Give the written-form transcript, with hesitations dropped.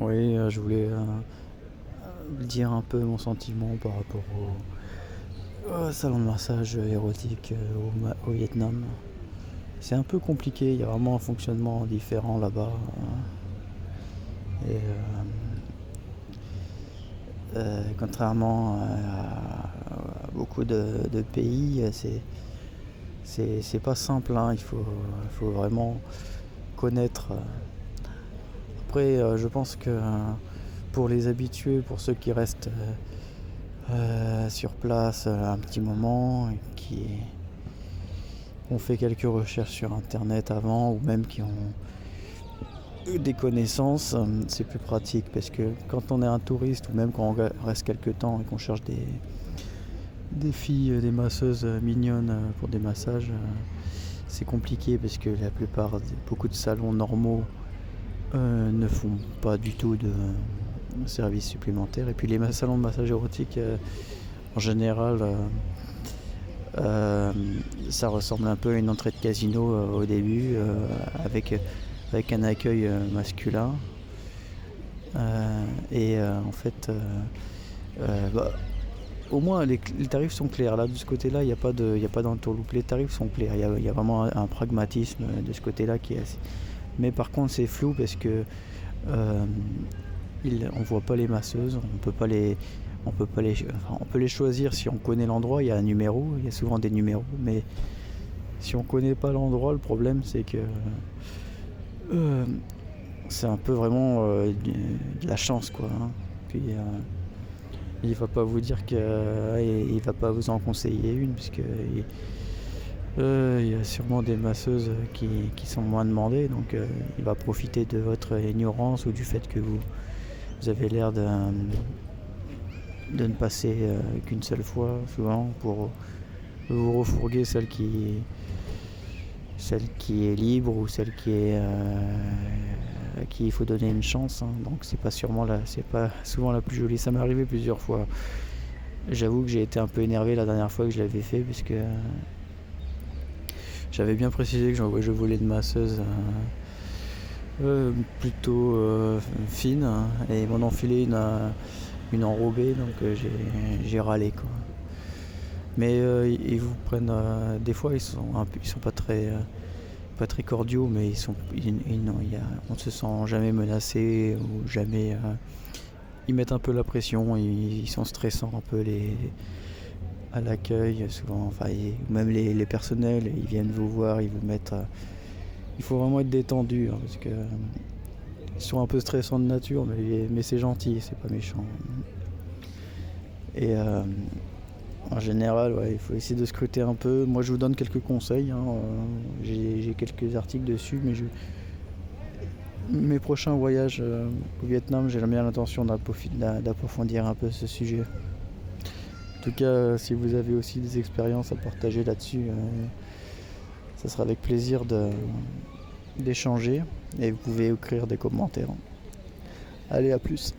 Oui, je voulais dire un peu mon sentiment par rapport au salon de massage érotique au Vietnam. C'est un peu compliqué, il y a vraiment un fonctionnement différent là-bas. Et contrairement à beaucoup de pays, c'est pas simple, hein. Il faut vraiment connaître. Après, je pense que pour les habitués, pour ceux qui restent sur place un petit moment, et qui ont fait quelques recherches sur internet avant, ou même qui ont eu des connaissances, c'est plus pratique, parce que quand on est un touriste, ou même quand on reste quelques temps et qu'on cherche des filles, des masseuses mignonnes pour des massages, c'est compliqué, parce que beaucoup de salons normaux ne font pas du tout de services supplémentaires. Et puis les salons de massage érotique, en général, ça ressemble un peu à une entrée de casino au début, avec un accueil masculin. En fait, au moins les tarifs sont clairs. Là, de ce côté-là, il n'y a pas d'entourloupe. Les tarifs sont clairs. Il y a vraiment un pragmatisme de ce côté-là qui est assez... Mais par contre, c'est flou, parce que on voit pas les masseuses, on peut les choisir si on connaît l'endroit. Il y a un numéro, il y a souvent des numéros, mais si on connaît pas l'endroit, le problème c'est que c'est un peu vraiment de la chance, quoi, hein. Puis il va pas vous dire il va pas vous en conseiller une, puisque il y a sûrement des masseuses qui sont moins demandées, donc il va profiter de votre ignorance, ou du fait que vous avez l'air de ne passer qu'une seule fois, souvent, pour vous refourguer celle qui est libre, ou celle à qui il faut donner une chance, hein. Donc c'est pas souvent la plus jolie. Ça m'est arrivé plusieurs fois. J'avoue que j'ai été un peu énervé la dernière fois que je l'avais fait, puisque j'avais bien précisé que je voulais une masseuse plutôt fine, hein, et ils m'en ont filé une enrobée, donc j'ai râlé, quoi. Mais ils vous prennent, des fois ils sont pas très cordiaux, mais on ne se sent jamais menacé, ou jamais. Ils mettent un peu la pression, ils sont stressants un peu à l'accueil souvent, enfin, même les personnels, ils viennent vous voir, ils vous mettent. Il faut vraiment être détendu, hein, parce que ils sont un peu stressants de nature, mais c'est gentil, c'est pas méchant. Et en général, ouais, il faut essayer de scruter un peu. Moi, je vous donne quelques conseils, hein. J'ai quelques articles dessus, mais mes prochains voyages au Vietnam, j'ai bien l'intention d'approfondir un peu ce sujet. En tout cas, si vous avez aussi des expériences à partager là-dessus, ça sera avec plaisir d'échanger, et vous pouvez écrire des commentaires. Allez, à plus.